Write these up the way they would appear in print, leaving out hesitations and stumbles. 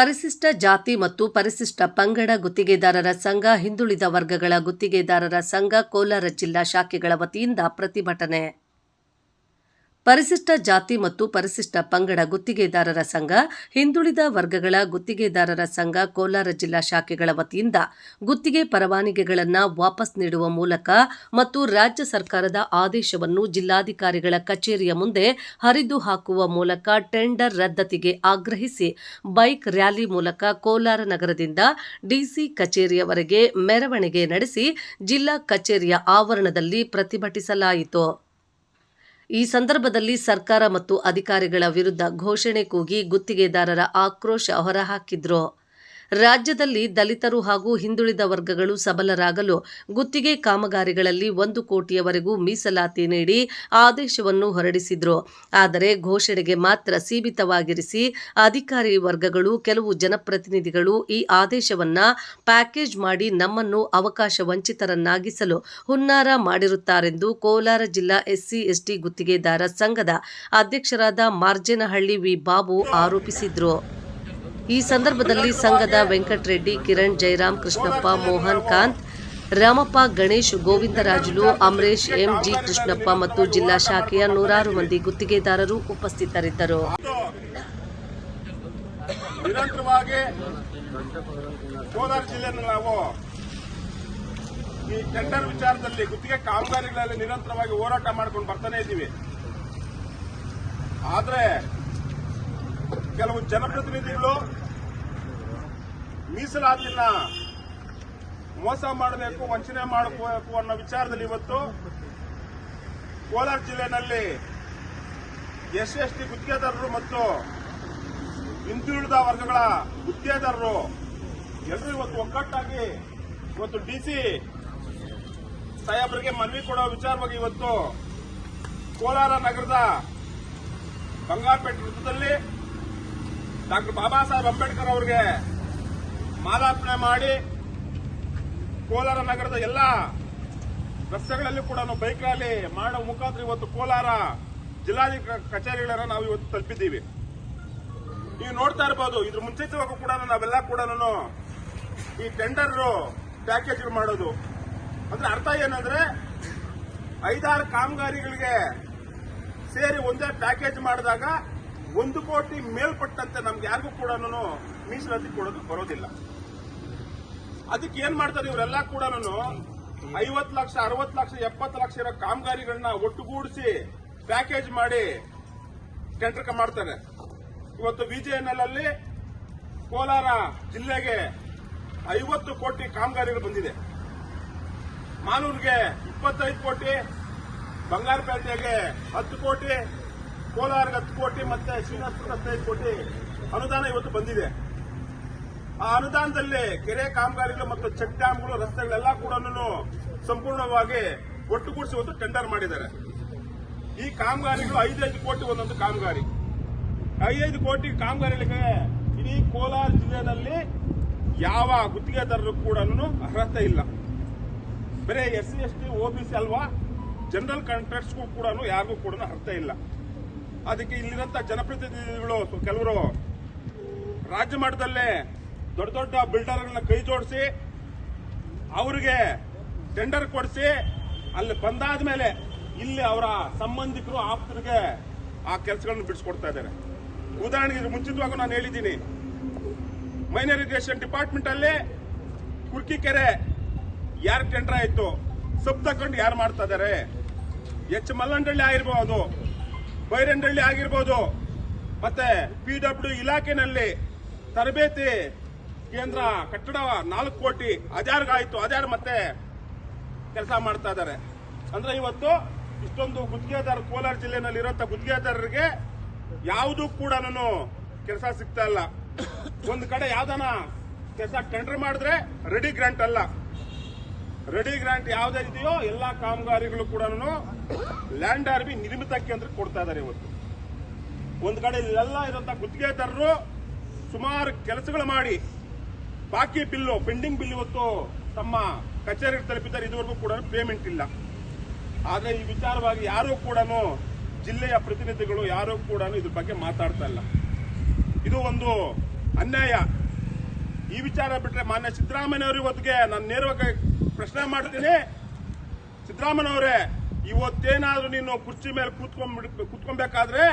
ಪರಿಶಿಷ್ಟ ಜಾತಿ ಮತ್ತು ಪರಿಶಿಷ್ಟ ಪಂಗಡ ಗುತ್ತಿಗೆದಾರರ ಸಂಘ, ಹಿಂದುಳಿದ ವರ್ಗಗಳ ಗುತ್ತಿಗೆದಾರರ ಸಂಘ ಕೋಲಾರ ಜಿಲ್ಲಾ ಶಾಖೆಗಳ ವತಿಯಿಂದ ಪ್ರತಿಭಟನೆ. ಪರಿಶಿಷ್ಟ ಜಾತಿ ಮತ್ತು ಪರಿಶಿಷ್ಟ ಪಂಗಡ ಗುತ್ತಿಗೆದಾರರ ಸಂಘ, ಹಿಂದುಳಿದ ವರ್ಗಗಳ ಗುತ್ತಿಗೆದಾರರ ಸಂಘ ಕೋಲಾರ ಜಿಲ್ಲಾ ಶಾಖೆಗಳ ವತಿಯಿಂದ ಗುತ್ತಿಗೆ ಪರವಾನಗಿಗಳನ್ನು ವಾಪಸ್ ನೀಡುವ ಮೂಲಕ ಮತ್ತು ರಾಜ್ಯ ಸರ್ಕಾರದ ಆದೇಶವನ್ನು ಜಿಲ್ಲಾಧಿಕಾರಿಗಳ ಕಚೇರಿಯ ಮುಂದೆ ಹರಿದು ಹಾಕುವ ಮೂಲಕ ಟೆಂಡರ್ ರದ್ದತಿಗೆ ಆಗ್ರಹಿಸಿ ಬೈಕ್ ರ್ಯಾಲಿ ಮೂಲಕ ಕೋಲಾರ ನಗರದಿಂದ ಡಿಸಿ ಕಚೇರಿಯವರೆಗೆ ಮೆರವಣಿಗೆ ನಡೆಸಿ ಜಿಲ್ಲಾ ಕಚೇರಿಯ ಆವರಣದಲ್ಲಿ ಪ್ರತಿಭಟಿಸಲಾಯಿತು. ಈ ಸಂದರ್ಭದಲ್ಲಿ ಸರ್ಕಾರ ಮತ್ತು ಅಧಿಕಾರಿಗಳ ವಿರುದ್ಧ ಘೋಷಣೆ ಕೂಗಿ ಗುತ್ತಿಗೆದಾರರ ಆಕ್ರೋಶ ಹೊರಹಾಕಿದ್ರು. ರಾಜ್ಯದಲ್ಲಿ ದಲಿತರು ಹಾಗೂ ಹಿಂದುಳಿದ ವರ್ಗಗಳು ಸಬಲರಾಗಲು ಗುತ್ತಿಗೆ ಕಾಮಗಾರಿಗಳಲ್ಲಿ 1 ಕೋಟಿಯವರೆಗೂ ಮೀಸಲಾತಿ ನೀಡಿ ಆದೇಶವನ್ನು ಹೊರಡಿಸಿದ್ರು. ಆದರೆ ಘೋಷಣೆಗೆ ಮಾತ್ರ ಸೀಮಿತವಾಗಿರಿಸಿ ಅಧಿಕಾರಿ ವರ್ಗಗಳು, ಕೆಲವು ಜನಪ್ರತಿನಿಧಿಗಳು ಈ ಆದೇಶವನ್ನ ಪ್ಯಾಕೇಜ್ ಮಾಡಿ ನಮ್ಮನ್ನು ಅವಕಾಶ ವಂಚಿತರನ್ನಾಗಿಸಲು ಹುನ್ನಾರ ಮಾಡಿರುತ್ತಾರೆಂದು ಕೋಲಾರ ಜಿಲ್ಲಾ SC/ST ಗುತ್ತಿಗೆದಾರ ಸಂಘದ ಅಧ್ಯಕ್ಷರಾದ ಮಾರ್ಜೇನಹಳ್ಳಿ ವಿ. ಬಾಬು ಆರೋಪಿಸಿದ್ರು. ಈ ಸಂದರ್ಭದಲ್ಲಿ ಸಂಘದ ವೆಂಕಟರೆಡ್ಡಿ, ಕಿರಣ್, ಜಯರಾಮ್, ಕೃಷ್ಣಪ್ಪ, ಮೋಹನ್ ಕಾಂತ್, ರಾಮಪ್ಪ, ಗಣೇಶ್, ಗೋವಿಂದರಾಜುಲು, ಅಮರೇಶ್, MG ಕೃಷ್ಣಪ್ಪ ಮತ್ತು ಜಿಲ್ಲಾ ಶಾಖೆಯ ನೂರಾರು ಮಂದಿ ಗುತ್ತಿಗೆದಾರರು ಉಪಸ್ಥಿತರಿದ್ದರು. ನಿರಂತರವಾಗಿ ಕೋಲಾರ ಜಿಲ್ಲೆಯನ್ನು ನಾವು ಈ ಟೆಂಡರ್ ವಿಚಾರದಲ್ಲಿ ಗುತ್ತಿಗೆ ಕಾಮಗಾರಿಗಳಲ್ಲಿ ನಿರಂತರವಾಗಿ ಹೋರಾಟ ಮಾಡ್ಕೊಂಡು ಬರ್ತಾನೆ ಇದ್ದೀವಿ. ಆದ್ರೆ ಕೆಲವು ಜನಪ್ರತಿನಿಧಿಗಳು ಮೀಸಲಾತಿನ ಮೋಸ ಮಾಡಬೇಕು, ವಂಚನೆ ಮಾಡಬೇಕು ಅನ್ನೋ ವಿಚಾರದಲ್ಲಿ ಇವತ್ತು ಕೋಲಾರ ಜಿಲ್ಲೆಯಲ್ಲಿ SC/ST ಗುತ್ತಿಗೆದಾರರು ಮತ್ತು ಹಿಂದುಳಿದ ವರ್ಗಗಳ ಗುತ್ತಿಗೆದಾರರು ಎಲ್ಲರೂ ಇವತ್ತು ಒಗ್ಗಟ್ಟಾಗಿ ಇವತ್ತು DC ಸಾಹೇಬರಿಗೆ ಮನವಿ ಕೊಡೋ ವಿಚಾರವಾಗಿ ಇವತ್ತು ಕೋಲಾರ ನಗರದ ಬಂಗಾರಪೇಟೆ ವೃತ್ತದಲ್ಲಿ ಡಾಕ್ಟರ್ ಬಾಬಾ ಸಾಹೇಬ್ ಅಂಬೇಡ್ಕರ್ ಅವರಿಗೆ ಮಾಲಾರ್ಪಣೆ ಮಾಡಿ ಕೋಲಾರ ನಗರದ ಎಲ್ಲ ರಸ್ತೆಗಳಲ್ಲಿ ಕೂಡ ಬೈಕ್ ರ್ಯಾಲಿ ಮಾಡೋ ಮುಖಾಂತರ ಇವತ್ತು ಕೋಲಾರ ಜಿಲ್ಲಾಧಿಕಾರಿ ಕಚೇರಿಗಳನ್ನು ನಾವು ಇವತ್ತು ತಲುಪಿದ್ದೀವಿ. ನೀವು ನೋಡ್ತಾ ಇರಬಹುದು, ಇದ್ರ ಮುಂಚಿತವಾಗಿ ಕೂಡ ನಾವೆಲ್ಲ ಕೂಡ ಈ ಟೆಂಡರ್ ಪ್ಯಾಕೇಜ್ ಮಾಡೋದು ಅಂದ್ರೆ ಅರ್ಥ ಏನಂದ್ರೆ 5-6 ಕಾಮಗಾರಿಗಳಿಗೆ ಸೇರಿ ಒಂದೇ ಪ್ಯಾಕೇಜ್ ಮಾಡಿದಾಗ 1 ಕೋಟಿ ಮೇಲ್ಪಟ್ಟಂತೆ ನಮ್ಗೆ ಯಾರಿಗೂ ಕೂಡ ಮೀಸಲಾತಿ ಕೊಡೋದು ಬರೋದಿಲ್ಲ. ಅದಕ್ಕೆ ಏನ್ ಮಾಡ್ತಾರೆ ಇವರೆಲ್ಲ ಕೂಡ 50 ಲಕ್ಷ, 60 ಲಕ್ಷ, 70 ಲಕ್ಷ ಇರೋ ಕಾಮಗಾರಿಗಳನ್ನ ಒಟ್ಟುಗೂಡಿಸಿ ಪ್ಯಾಕೇಜ್ ಮಾಡಿ ಟೆಂಡರ್ ಮಾಡ್ತಾರೆ. ಇವತ್ತು VJNL ಅಲ್ಲಿ ಕೋಲಾರ ಜಿಲ್ಲೆಗೆ 50 ಕೋಟಿ ಕಾಮಗಾರಿಗಳು ಬಂದಿದೆ. ಮಾನೂರಿಗೆ 25 ಕೋಟಿ, ಬಂಗಾರಪೇಟೆಗೆ 10 ಕೋಟಿ, ಕೋಲಾರ್ಗೆ 10 ಕೋಟಿ ಮತ್ತೆ ಶ್ರೀನಿವಾಸಪುರಕ್ಕೆ 15 ಕೋಟಿ ಅನುದಾನ ಇವತ್ತು ಬಂದಿದೆ. ಆ ಅನುದಾನದಲ್ಲಿ ಕೆರೆ ಕಾಮಗಾರಿಗಳು ಮತ್ತು ಚೆಕ್ ಡ್ಯಾಂಗಳು, ರಸ್ತೆಗಳೆಲ್ಲ ಕೂಡ ಸಂಪೂರ್ಣವಾಗಿ ಒಟ್ಟುಗೂಡಿಸಿ ಇವತ್ತು ಟೆಂಡರ್ ಮಾಡಿದ್ದಾರೆ. ಈ ಕಾಮಗಾರಿಗಳು 5-5 ಕೋಟಿ ಒಂದೊಂದು ಕಾಮಗಾರಿ. 5-5 ಕೋಟಿ ಕಾಮಗಾರಿಗಳಿಗೆ ಇಡೀ ಕೋಲಾರ ಜಿಲ್ಲೆಯಲ್ಲಿ ಯಾವ ಗುತ್ತಿಗೆದಾರರು ಕೂಡ ಅರ್ಹತೆ ಇಲ್ಲ. ಬರೀ SC/ST OBC ಅಲ್ವಾ, ಜನರಲ್ ಕಾಂಟ್ರಾಕ್ಟ್ಸ್ಗೂ ಕೂಡ ಯಾರಿಗೂ ಕೂಡ ಅರ್ಹತೆ ಇಲ್ಲ. ಅದಕ್ಕೆ ಇಲ್ಲಿರಂತ ಜನಪ್ರತಿನಿಧಿಗಳು ಕೆಲವರು ರಾಜ್ಯ ಮಟ್ಟದಲ್ಲೇ ದೊಡ್ಡ ದೊಡ್ಡ ಬಿಲ್ಡರ್ಗಳನ್ನ ಕೈ ಜೋಡಿಸಿ ಅವರಿಗೆ ಟೆಂಡರ್ ಕೊಡಿಸಿ ಅಲ್ಲಿ ಬಂದಾದ ಮೇಲೆ ಇಲ್ಲಿ ಅವರ ಸಂಬಂಧಿಕರು, ಆಪ್ತರಿಗೆ ಆ ಕೆಲಸಗಳನ್ನು ಬಿಡಿಸ್ಕೊಡ್ತಾ ಇದ್ದಾರೆ. ಉದಾಹರಣೆಗೆ ಮುಂಚಿತವಾಗಿ ನಾನು ಹೇಳಿದ್ದೀನಿ, ಮೈನರ್ ಇರಿಗೇಷನ್ ಡಿಪಾರ್ಟ್ಮೆಂಟ್ ಅಲ್ಲಿ ಕುರ್ಕಿಕೆರೆ ಯಾರು ಟೆಂಡರ್ ಆಯ್ತು, ಸಬ್ ತಗೊಂಡು ಯಾರು ಮಾಡ್ತಾ ಇದ್ದಾರೆ, H. ಮಲ್ಲಂಡಳ್ಳಿ ಆಗಿರ್ಬೋದು, ಬೈರಂಡಳ್ಳಿ ಆಗಿರ್ಬೋದು, ಮತ್ತೆ PW ಇಲಾಖೆನಲ್ಲಿ ತರಬೇತಿ ಕೇಂದ್ರ ಕಟ್ಟಡ 4 ಕೋಟಿ ಹಜಾರ್ಗಾಯ್ತು, ಹಜಾರ್ ಮತ್ತೆ ಕೆಲಸ ಮಾಡ್ತಾ ಇದ್ದಾರೆ. ಅಂದ್ರೆ ಇವತ್ತು ಇಷ್ಟೊಂದು ಗುತ್ತಿಗೆದಾರ ಕೋಲಾರ ಜಿಲ್ಲೆನಲ್ಲಿ ಇರುವಂತ ಗುತ್ತಿಗೆದಾರರಿಗೆ ಯಾವುದೂ ಕೂಡ ಕೆಲಸ ಸಿಗ್ತಾ ಇಲ್ಲ. ಒಂದು ಕಡೆ ಯಾವ್ದಾನ ಕೆಲಸ ಟೆಂಡರ್ ಮಾಡಿದ್ರೆ ರೆಡಿ ಗ್ರಾಂಟ್ ಅಲ್ಲ, ರೆಡಿ ಗ್ರಾಂಟ್ ಯಾವುದೇ ಇದೆಯೋ ಎಲ್ಲಾ ಕಾಮಗಾರಿಗಳು ಕೂಡ ಲ್ಯಾಂಡ್ ಆರ್ಬಿ ನಿರ್ಮಿತ ಕೇಂದ್ರಕ್ಕೆ ಕೊಡ್ತಾ ಇದ್ದಾರೆ. ಇವತ್ತು ಒಂದು ಕಡೆ ಇಲ್ಲೆಲ್ಲ ಇರುವಂತಹ ಗುತ್ತಿಗೆದಾರರು ಸುಮಾರು ಕೆಲಸಗಳು ಮಾಡಿ ಬಾಕಿ ಬಿಲ್ಲು, ಪೆಂಡಿಂಗ್ ಬಿಲ್ ಇವತ್ತು ತಮ್ಮ ಕಚೇರಿಗೆ ತಲುಪಿದ್ದಾರೆ. ಇದುವರೆಗೂ ಕೂಡ ಪೇಮೆಂಟ್ ಇಲ್ಲ. ಆದ್ರೆ ಈ ವಿಚಾರವಾಗಿ ಯಾರೂ ಕೂಡ ಜಿಲ್ಲೆಯ ಪ್ರತಿನಿಧಿಗಳು ಯಾರೂ ಕೂಡ ಇದ್ರ ಬಗ್ಗೆ ಮಾತಾಡ್ತಾ ಇಲ್ಲ. ಇದು ಒಂದು ಅನ್ಯಾಯ. ಈ ವಿಚಾರ ಬಿಟ್ರೆ ಮಾನ್ಯ ಸಿದ್ದರಾಮಯ್ಯನವರು ಇವತ್ತಿಗೆ ನಾನು ನೇರವಾಗಿ ಪ್ರಶ್ನೆ ಮಾಡ್ತೀನಿ. ಸಿದ್ದರಾಮಯ್ಯನವರೇ, ಇವತ್ತೇನಾದ್ರೂ ನೀನು ಕುರ್ಚಿ ಮೇಲೆ ಕೂತ್ಕೊಬೇಕಾದ್ರೆ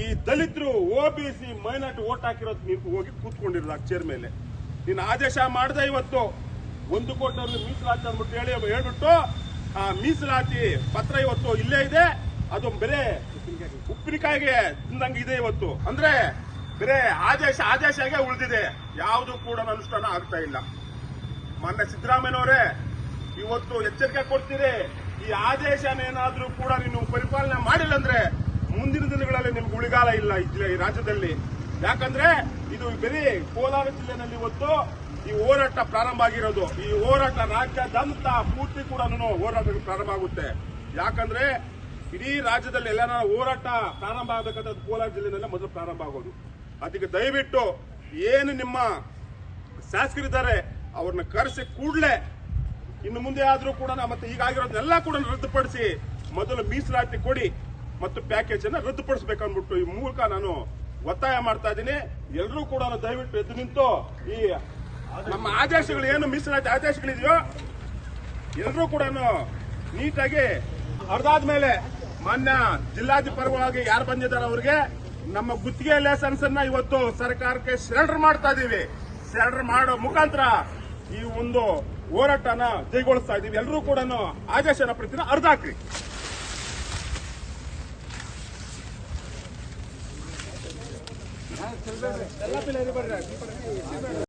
ಈ ದಲಿತರು OBC ಮೈನಾರಿಟಿ ಓಟ್ ಹಾಕಿರೋದು ನೀವು ಹೋಗಿ ಕೂತ್ಕೊಂಡಿರೋದು ಚೇರ್ ಮೇಲೆ ನೀನು ಆದೇಶ ಮಾಡದೆ ಇವತ್ತು 1 ಕೋಟಿ ಮೀಸಲಾತಿ ಅಂದ್ಬಿಟ್ಟು ಹೇಳ್ಬಿಟ್ಟು ಆ ಮೀಸಲಾತಿ ಪತ್ರ ಇವತ್ತು ಇಲ್ಲೇ ಇದೆ. ಅದು ಬೇರೆ ಉಪ್ಪಿನಕಾಯಿಗೆ ತಿಂದಂಗೆ ಇದೆ ಇವತ್ತು. ಅಂದ್ರೆ ಬೇರೆ ಆದೇಶಗೆ ಉಳಿದಿದೆ, ಯಾವುದು ಕೂಡ ಅನುಷ್ಠಾನ ಆಗ್ತಾ ಇಲ್ಲ. ಮಾನ್ಯ ಸಿದ್ದರಾಮಯ್ಯನವರೇ, ಇವತ್ತು ಎಚ್ಚರಿಕೆ ಕೊಡ್ತೀರಿ. ಈ ಆದೇಶನೇನಾದ್ರೂ ಕೂಡ ನೀನು ಪರಿಪಾಲನೆ ಮಾಡಿಲ್ಲ ಅಂದ್ರೆ ಮುಂದಿನ ದಿನಗಳಲ್ಲಿ ನಿಮ್ಗೆ ಉಳಿಗಾಲ ಇಲ್ಲ ಈ ರಾಜ್ಯದಲ್ಲಿ. ಯಾಕಂದ್ರೆ ಇದು ಬರೀ ಕೋಲಾರ ಜಿಲ್ಲೆನಲ್ಲಿ ಇವತ್ತು ಈ ಹೋರಾಟ ಪ್ರಾರಂಭ ಆಗಿರೋದು. ಈ ಹೋರಾಟ ರಾಜ್ಯದಂತ ಪೂರ್ತಿ ಕೂಡ ಹೋರಾಟ ಪ್ರಾರಂಭ ಆಗುತ್ತೆ. ಯಾಕಂದ್ರೆ ಇಡೀ ರಾಜ್ಯದಲ್ಲಿ ಎಲ್ಲ ಹೋರಾಟ ಪ್ರಾರಂಭ ಆಗಬೇಕಾದ್ರೆ ಕೋಲಾರ ಜಿಲ್ಲೆನಲ್ಲೇ ಮೊದಲು ಪ್ರಾರಂಭ ಆಗೋದು. ಅದಕ್ಕೆ ದಯವಿಟ್ಟು ಏನು ನಿಮ್ಮ ಶಾಸಕರಿದ್ದಾರೆ ಅವ್ರನ್ನ ಕರೆಸಿ ಕೂಡಲೇ ಇನ್ನು ಮುಂದೆ ಆದ್ರೂ ಕೂಡ ಮತ್ತೆ ಈಗಾಗಿರೋದನ್ನೆಲ್ಲ ಕೂಡ ರದ್ದುಪಡಿಸಿ ಮೊದಲು ಮೀಸಲಾತಿ ಕೊಡಿ ಮತ್ತು ಪ್ಯಾಕೇಜ್ ಅನ್ನ ರದ್ದುಪಡಿಸಬೇಕನ್ಬಿಟ್ಟು ಈ ಮೂಲಕ ನಾನು ಒತ್ತಾಯ ಮಾಡ್ತಾ ಇದ್ದೀನಿ. ಎಲ್ಲರೂ ಕೂಡ ದಯವಿಟ್ಟು ಎದ್ದು ನಿಂತು ಈ ನಮ್ಮ ಆದೇಶಗಳು ಏನು ಮೀಸಲಾತಿ ಆದೇಶಗಳಿದೆಯೋ ಎಲ್ಲರೂ ಕೂಡ ನೀಟಾಗಿ ಅದಾದ್ಮೇಲೆ ಮಾನ್ಯ ಜಿಲ್ಲಾಧಿಪತಿಗಳಾಗಿ ಯಾರು ಬಂದಿದ್ದಾರೆ ಅವರಿಗೆ ನಮ್ಮ ಗುತ್ತಿಗೆ ಲೈಸೆನ್ಸ್ ಅನ್ನ ಇವತ್ತು ಸರ್ಕಾರಕ್ಕೆ ಸರೆಂಡರ್ ಮಾಡ್ತಾ ಇದೀವಿ. ಸರೆಂಡರ್ ಮಾಡೋ ಮುಖಾಂತರ ಈ ಒಂದು ಹೋರಾಟನ ಜೈಗೊಳಿಸ್ತಾ ಇದೀವಿ. ಎಲ್ಲರೂ ಕೂಡ ಆದೇಶನ ಪ್ರತಿನ ಅರ್ಧಾಕ್ರಿ.